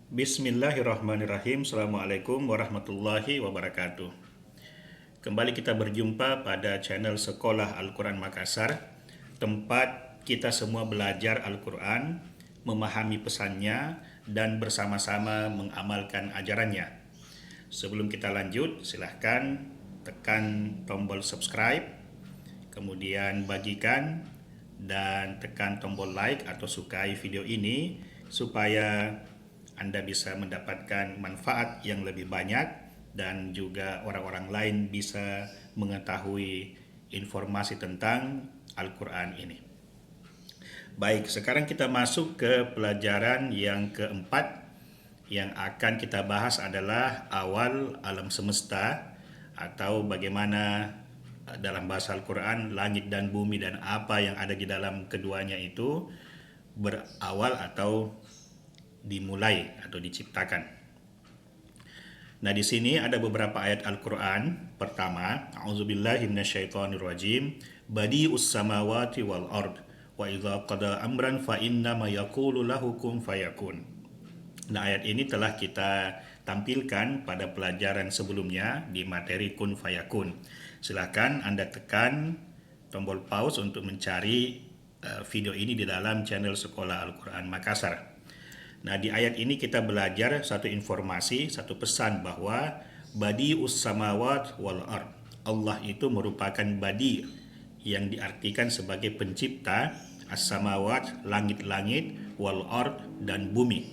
Bismillahirrahmanirrahim. Assalamualaikum warahmatullahi wabarakatuh. Kembali kita berjumpa pada channel Sekolah Al-Quran Makassar, tempat kita semua belajar Al-Quran, memahami pesannya, dan bersama-sama mengamalkan ajarannya. Sebelum kita lanjut, silahkan tekan tombol subscribe, kemudian bagikan, dan tekan tombol like atau sukai video ini supaya Anda bisa mendapatkan manfaat yang lebih banyak dan juga orang-orang lain bisa mengetahui informasi tentang Al-Quran ini. Baik, sekarang kita masuk ke pelajaran yang keempat. Yang akan kita bahas adalah awal alam semesta, atau bagaimana dalam bahasa Al-Quran langit dan bumi dan apa yang ada di dalam keduanya itu berawal atau dimulai atau diciptakan. Nah, di sini ada beberapa ayat Al-Quran. Pertama, A'udzubillahi minasyaitonirrajim. Badi'us samawati wal ard wa idza qada amran fa innama yaqulu lahu kun fayakun. Nah, ayat ini telah kita tampilkan pada pelajaran sebelumnya di materi kun fayakun. Silakan Anda tekan tombol pause untuk mencari video ini di dalam channel Sekolah Al-Quran Makassar. Nah, di ayat ini kita belajar satu informasi, satu pesan bahwa badi'us samawat wal ard. Allah itu merupakan badi yang diartikan sebagai pencipta, as-samawat, langit-langit, wal ard, dan bumi.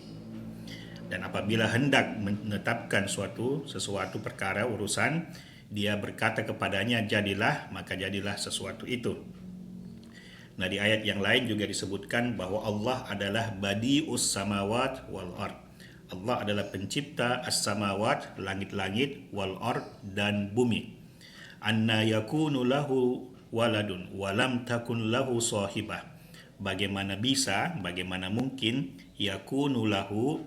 Dan apabila hendak menetapkan sesuatu perkara urusan, dia berkata kepadanya jadilah, maka jadilah sesuatu itu. Nah, di ayat yang lain juga disebutkan bahwa Allah adalah badi'us samawat wal ard. Allah adalah pencipta as-samawat, langit-langit, wal ard, dan bumi. Anna yakunu lahu waladun walam takun lahu sahibah. Bagaimana bisa, bagaimana mungkin yakunu lahu,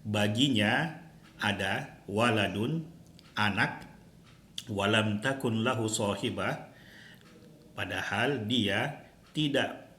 baginya ada waladun, anak, walam takun lahu sahibah, padahal dia tidak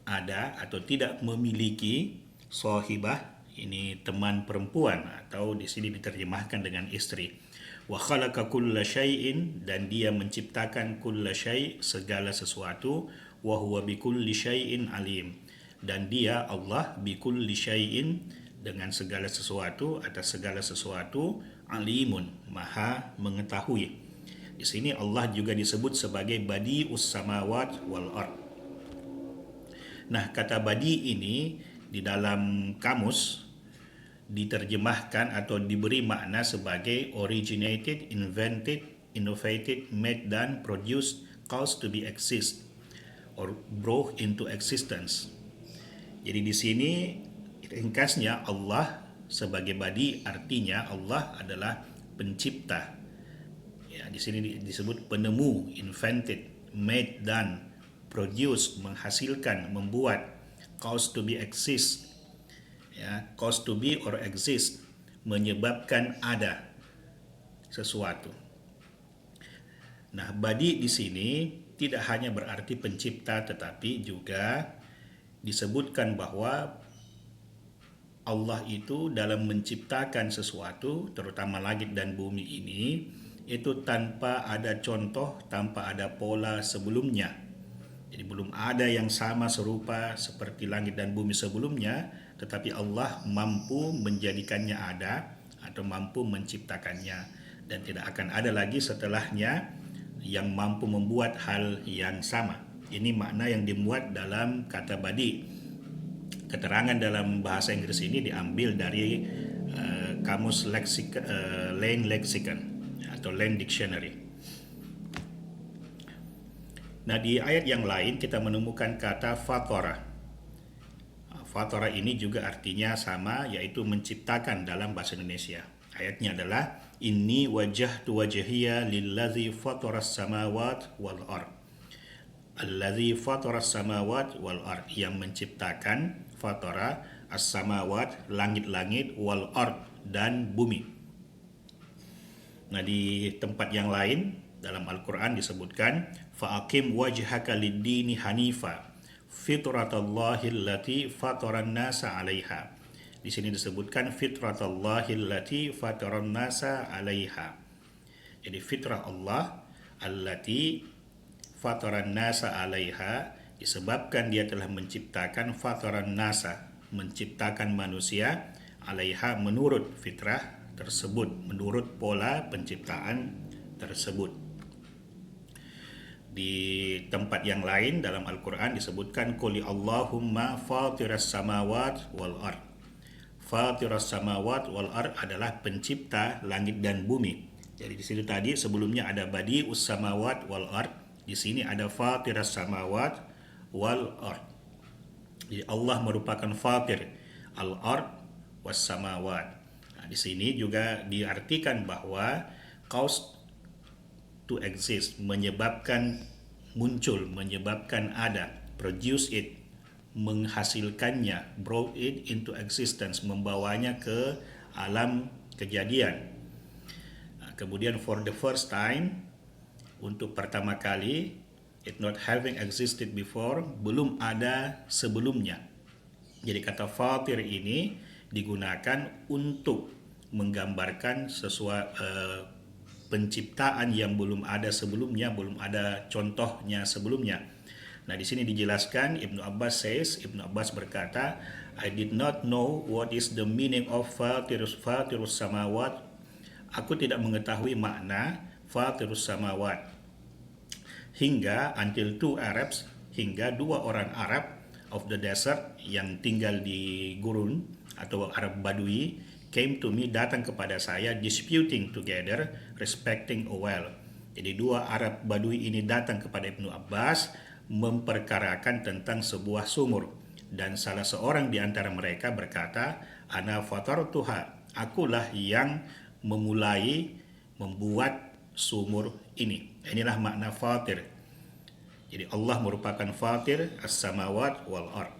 ada atau tidak memiliki sahibah, ini teman perempuan, atau di sini diterjemahkan dengan istri. Wa khalaqa kulla syai'in, dan dia menciptakan kulla syai', segala sesuatu. Wa huwa bikulli syai'in alim, dan dia Allah bikulli syai'in, dengan segala sesuatu, atas segala sesuatu, alimun, maha mengetahui. Di sini Allah juga disebut sebagai badi'us samawat wal ard. Nah, kata badi ini di dalam kamus diterjemahkan atau diberi makna sebagai originated, invented, innovated, made, dan produced, caused to be exist, or brought into existence. Jadi di sini ringkasnya Allah sebagai badi artinya Allah adalah pencipta. Ya, di sini disebut penemu, invented, made, dan produce, menghasilkan, membuat, cause to be exist, ya, cause to be or exist, menyebabkan ada sesuatu. Nah, badi di sini tidak hanya berarti pencipta, tetapi juga disebutkan bahwa Allah itu dalam menciptakan sesuatu, terutama langit dan bumi ini, itu tanpa ada contoh, tanpa ada pola sebelumnya. Jadi belum ada yang sama serupa seperti langit dan bumi sebelumnya, tetapi Allah mampu menjadikannya ada atau mampu menciptakannya, dan tidak akan ada lagi setelahnya yang mampu membuat hal yang sama. Ini makna yang dimuat dalam kata badi. Keterangan dalam bahasa Inggris ini diambil dari kamus Lane Lexicon atau Lane Dictionary. Nah, di ayat yang lain kita menemukan kata fatora. Fatora ini juga artinya sama, yaitu menciptakan dalam bahasa Indonesia. Ayatnya adalah inni wajjahtu wajhiya lillazi fataras samawat wal ard. Allazi fataras samawat wal ard, yang menciptakan, fatara, as-samawat, langit-langit, wal ard, dan bumi. Nah, di tempat yang lain dalam Al-Quran disebutkan fa'aqim wajhaka lid-dini hanifa fitratallahi allati fataran nasa 'alaiha Di sini disebutkan fitratallahi allati fataran nasa 'alaiha. Jadi fitrah Allah allati fataran nasa 'alaiha disebabkan dia telah menciptakan fataran nasa, menciptakan manusia 'alaiha menurut fitrah tersebut, menurut pola penciptaan tersebut. Di tempat yang lain dalam Al-Quran disebutkan Quli Allahumma fatiras samawat wal ard. Fatiras samawat wal ard adalah pencipta langit dan bumi. Jadi di situ tadi sebelumnya ada badi'us samawat wal ard, di sini ada fatiras samawat wal ard. Jadi Allah merupakan fatir al-ard was samawat. Nah, di sini juga diartikan bahwa cause to exist, menyebabkan muncul, menyebabkan ada, produce it, menghasilkannya, brought it into existence, membawanya ke alam kejadian. Kemudian for the first time, untuk pertama kali, it not having existed before, belum ada sebelumnya. Jadi kata fatir ini digunakan untuk menggambarkan sesuatu penciptaan yang belum ada sebelumnya, belum ada contohnya sebelumnya. Nah, di sini dijelaskan Ibnu Abbas berkata, I did not know what is the meaning of fatirus samawat. Aku tidak mengetahui makna fatirus samawat. Hingga until two Arabs, hingga dua orang Arab of the desert yang tinggal di gurun atau Arab Badui came to me, datang kepada saya, disputing together, respecting a well. Jadi dua Arab Badui ini datang kepada Ibnu Abbas memperkarakan tentang sebuah sumur, dan salah seorang di antara mereka berkata, ana fatartuha, akulah yang memulai membuat sumur ini. Inilah makna fatir. Jadi Allah merupakan fatir as-samawat wal ard.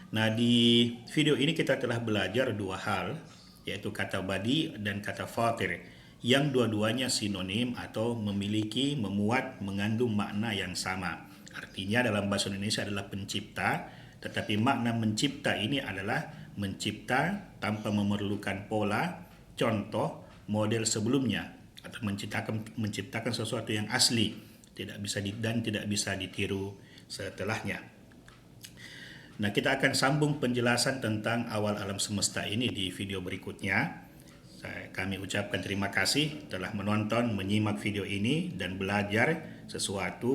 Nah, di video ini kita telah belajar dua hal, yaitu kata badi dan kata fatir, yang dua-duanya sinonim atau memiliki, memuat, mengandung makna yang sama. Artinya dalam bahasa Indonesia adalah pencipta, tetapi makna mencipta ini adalah mencipta tanpa memerlukan pola, contoh, model sebelumnya, atau menciptakan sesuatu yang asli, tidak bisa ditiru setelahnya. Nah, kita akan sambung penjelasan tentang awal alam semesta ini di video berikutnya. Kami ucapkan terima kasih telah menonton, menyimak video ini, dan belajar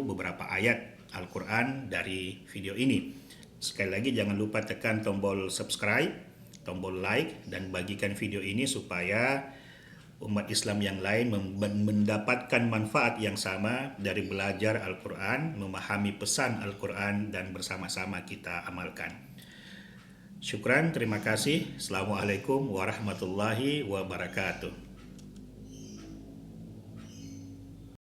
beberapa ayat Al-Quran dari video ini. Sekali lagi jangan lupa tekan tombol subscribe, tombol like, dan bagikan video ini supaya umat Islam yang lain mendapatkan manfaat yang sama dari belajar Al-Quran, memahami pesan Al-Quran, dan bersama-sama kita amalkan. Syukran, terima kasih. Assalamualaikum warahmatullahi wabarakatuh.